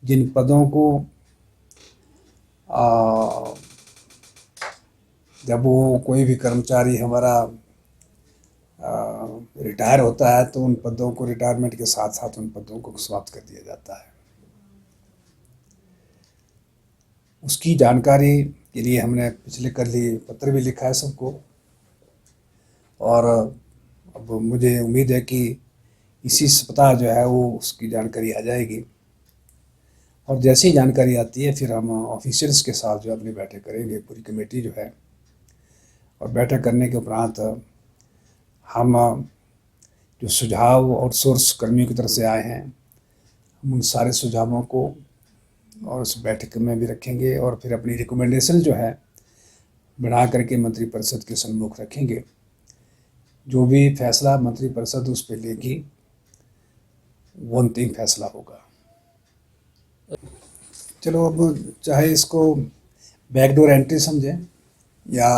जिन पदों को जब वो कोई भी कर्मचारी हमारा रिटायर होता है तो उन पदों को रिटायरमेंट के साथ साथ उन पदों को समाप्त कर दिया जाता है। उसकी जानकारी के लिए हमने पिछले कल ही पत्र भी लिखा है सबको, और अब मुझे उम्मीद है कि इसी सप्ताह जो है वो उसकी जानकारी आ जाएगी, और जैसी जानकारी आती है फिर हम ऑफिशियल्स के साथ जो अपनी बैठक करेंगे, पूरी कमेटी जो है, और बैठक करने के उपरांत हम जो सुझाव आउटसोर्स कर्मियों की तरफ से आए हैं हम उन सारे सुझावों को और उस बैठक में भी रखेंगे, और फिर अपनी रिकमेंडेशन जो है बना करके मंत्रिपरिषद के सम्मुख रखेंगे। जो भी फैसला मंत्रिपरिषद उस पर लेगी वो अंतिम फैसला होगा। चलो, अब चाहे इसको बैकडोर एंट्री समझें या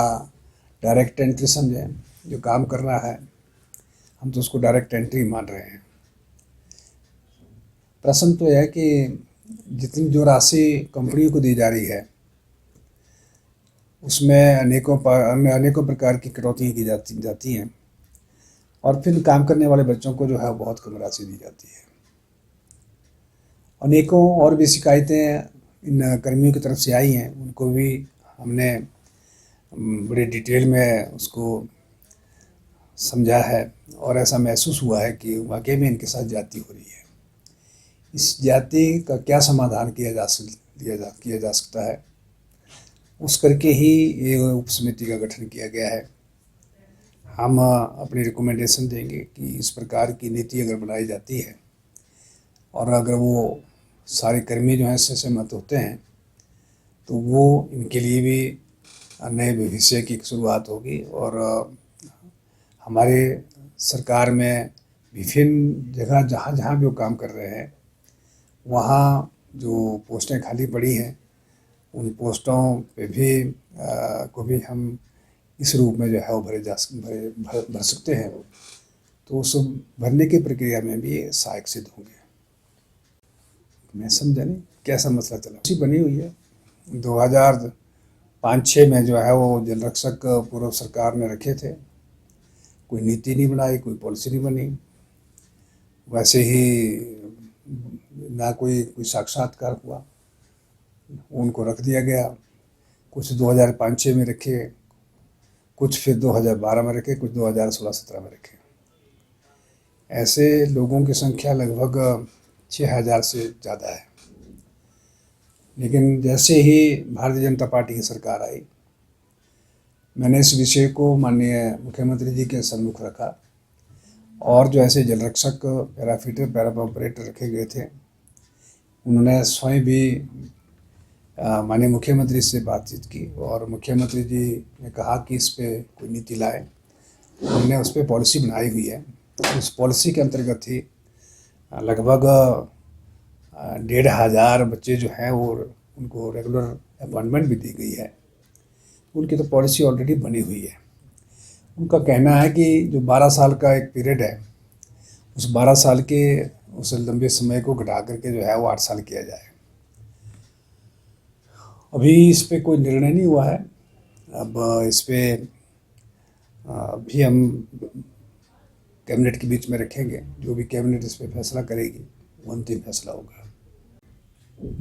डायरेक्ट एंट्री समझें, जो काम कर रहा है हम तो उसको डायरेक्ट एंट्री मान रहे हैं। प्रश्न तो यह है कि जितनी जो राशि कंपनियों को दी जा रही है उसमें अनेकों प्रकार की कटौतियाँ की जाती हैं, और फिर काम करने वाले बच्चों को जो है बहुत कम राशि दी जाती है। अनेकों और भी शिकायतें इन कर्मियों की तरफ से आई हैं, उनको भी हमने बड़े डिटेल में उसको समझा है, और ऐसा महसूस हुआ है कि वाकई में इनके साथ ज्यादती हो रही है। इस ज्यादती का क्या समाधान किया जा सकता है, उस करके ही ये उप समिति का गठन किया गया है। हम अपनी रिकमेंडेशन देंगे कि इस प्रकार की नीति अगर बनाई जाती है और अगर वो सारे कर्मी जो हैं इससे सहमत होते हैं तो वो इनके लिए भी नए भविष्य की शुरुआत होगी, और हमारे सरकार में विभिन्न जगह जहाँ जहाँ भी वो काम कर रहे हैं वहाँ जो पोस्टें खाली पड़ी हैं उन पोस्टों पे भी को भी हम इस रूप में जो है वो भर सकते हैं, तो उस भरने की प्रक्रिया में भी सहायक सिद्ध होंगे। मैं समझा नहीं कैसा मसला चला। उसी बनी हुई है 2005-06 में जो है वो जल रक्षक पूर्व सरकार ने रखे थे, कोई नीति नहीं बनाई, कोई पॉलिसी नहीं बनी, वैसे ही ना कोई साक्षात्कार हुआ, उनको रख दिया गया। कुछ 2005-06 में रखे, कुछ फिर 2012 में रखे, कुछ 2016-17 में रखे। ऐसे लोगों की संख्या लगभग 6000 से ज़्यादा है। लेकिन जैसे ही भारतीय जनता पार्टी की सरकार आई, मैंने इस विषय को माननीय मुख्यमंत्री जी के सम्मुख रखा, और जो ऐसे जल रक्षक पैराफिटर पैरा ऑपरेटर रखे गए थे उन्होंने स्वयं भी माननीय मुख्यमंत्री से बातचीत की, और मुख्यमंत्री जी ने कहा कि इस पर कोई नीति लाए। हमने उस पर पॉलिसी बनाई हुई है। उस पॉलिसी के अंतर्गत ही लगभग 1500 बच्चे जो हैं वो उनको रेगुलर अपॉइंटमेंट भी दी गई है। उनकी तो पॉलिसी ऑलरेडी बनी हुई है। उनका कहना है कि जो 12 साल का एक पीरियड है उस 12 साल के उस लंबे समय को घटा करके जो है वो 8 साल किया जाए। अभी इस पे कोई निर्णय नहीं हुआ है। अब इस पे भी हम कैबिनेट के बीच में रखेंगे। जो भी कैबिनेट इस पे फैसला करेगी वो अंतिम फैसला होगा।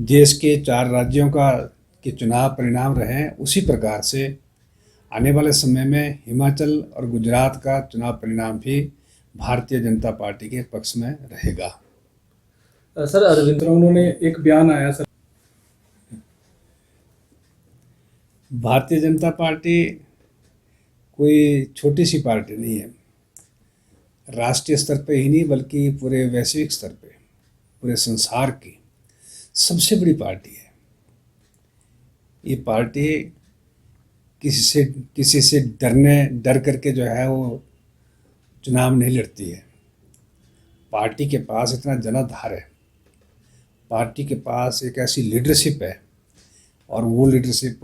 देश के 4 राज्यों के चुनाव परिणाम रहे उसी प्रकार से आने वाले समय में हिमाचल और गुजरात का चुनाव परिणाम भी भारतीय जनता पार्टी के पक्ष में रहेगा। सर, अरविंद उन्होंने एक बयान आया सर, भारतीय जनता पार्टी कोई छोटी सी पार्टी नहीं है। राष्ट्रीय स्तर पे ही नहीं बल्कि पूरे वैश्विक स्तर पे, पूरे संसार की सबसे बड़ी पार्टी है। ये पार्टी किसी से डर करके जो है वो चुनाव नहीं लड़ती है। पार्टी के पास इतना जनाधार है, पार्टी के पास एक ऐसी लीडरशिप है, और वो लीडरशिप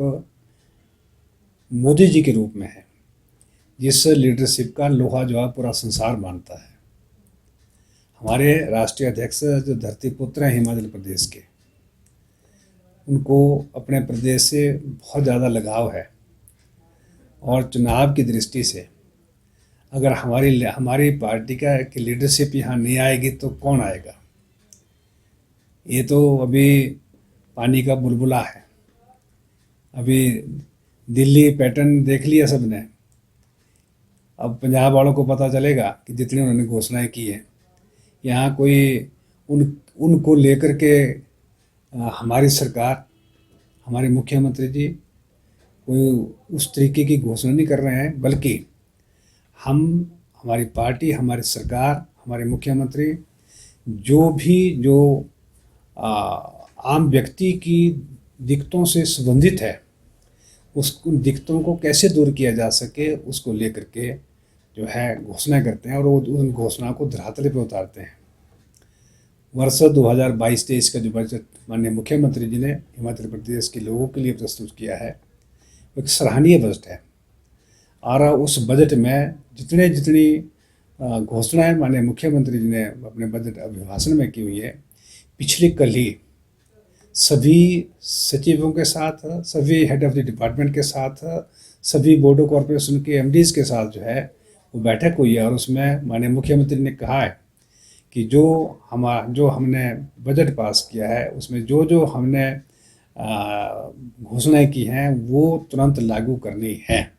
मोदी जी के रूप में है, जिस लीडरशिप का लोहा जो है पूरा संसार मानता है। हमारे राष्ट्रीय अध्यक्ष जो धरती पुत्र हैं हिमाचल प्रदेश के, उनको अपने प्रदेश से बहुत ज़्यादा लगाव है, और चुनाव की दृष्टि से अगर हमारी पार्टी की लीडरशिप यहाँ नहीं आएगी तो कौन आएगा। ये तो अभी पानी का बुलबुला है। अभी दिल्ली पैटर्न देख लिया सबने। अब पंजाब वालों को पता चलेगा कि जितनी उन्होंने घोषणाएं की है, यहाँ कोई उनको लेकर के हमारी सरकार, हमारे मुख्यमंत्री जी कोई उस तरीके की घोषणा नहीं कर रहे हैं, बल्कि हमारी पार्टी, हमारी सरकार, हमारे मुख्यमंत्री जो आम व्यक्ति की दिक्कतों से संबंधित है, उन दिक्कतों को कैसे दूर किया जा सके उसको लेकर के जो है घोषणा करते हैं, और वो उन घोषणाओं को धरातल पे उतारते हैं। वर्ष 2022-23 का जो बजट माननीय मुख्यमंत्री जी ने हिमाचल प्रदेश के लोगों के लिए प्रस्तुत किया है, वो एक सराहनीय बजट है। और उस बजट में जितनी घोषणाएं माननीय मुख्यमंत्री जी ने अपने बजट अभिभाषण में की हुई है, पिछले कल ही सभी सचिवों के साथ, सभी हेड ऑफ द डिपार्टमेंट के साथ, सभी बोर्ड ऑफ कॉरपोरेशन के एमडीज के साथ जो है वो बैठक हुई है, और उसमें माननीय मुख्यमंत्री ने कहा है कि जो हमने बजट पास किया है उसमें जो हमने घोषणाएं की हैं वो तुरंत लागू करनी है।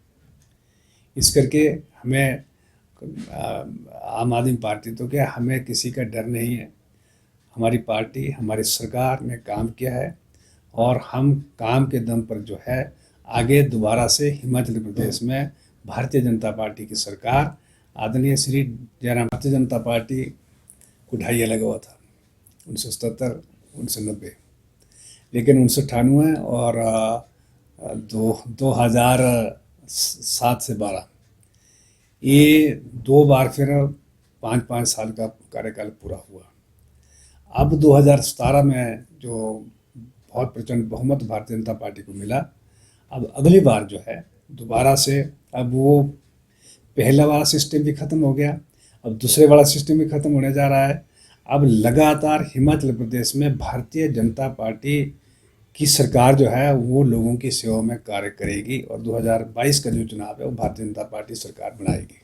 इस करके हमें आम आदमी पार्टी तो क्या, हमें किसी का डर नहीं है। हमारी पार्टी, हमारी सरकार ने काम किया है, और हम काम के दम पर जो है आगे दोबारा से हिमाचल प्रदेश में भारतीय जनता पार्टी की सरकार, आदरणीय श्री जयराम, भारतीय जनता पार्टी को ढाइया लगा हुआ था 1977, 1990, लेकिन 1998 और 2007 से 12 ये 2 बार फिर 5-5 साल का कार्यकाल पूरा हुआ। अब 2017 में जो बहुत प्रचंड बहुमत भारतीय जनता पार्टी को मिला, अब अगली बार जो है दोबारा से, अब वो पहला वाला सिस्टम भी ख़त्म हो गया, अब दूसरे वाला सिस्टम भी ख़त्म होने जा रहा है। अब लगातार हिमाचल प्रदेश में भारतीय जनता पार्टी की सरकार जो है वो लोगों की सेवा में कार्य करेगी, और 2022 का जो चुनाव है वो भारतीय जनता पार्टी सरकार बनाएगी।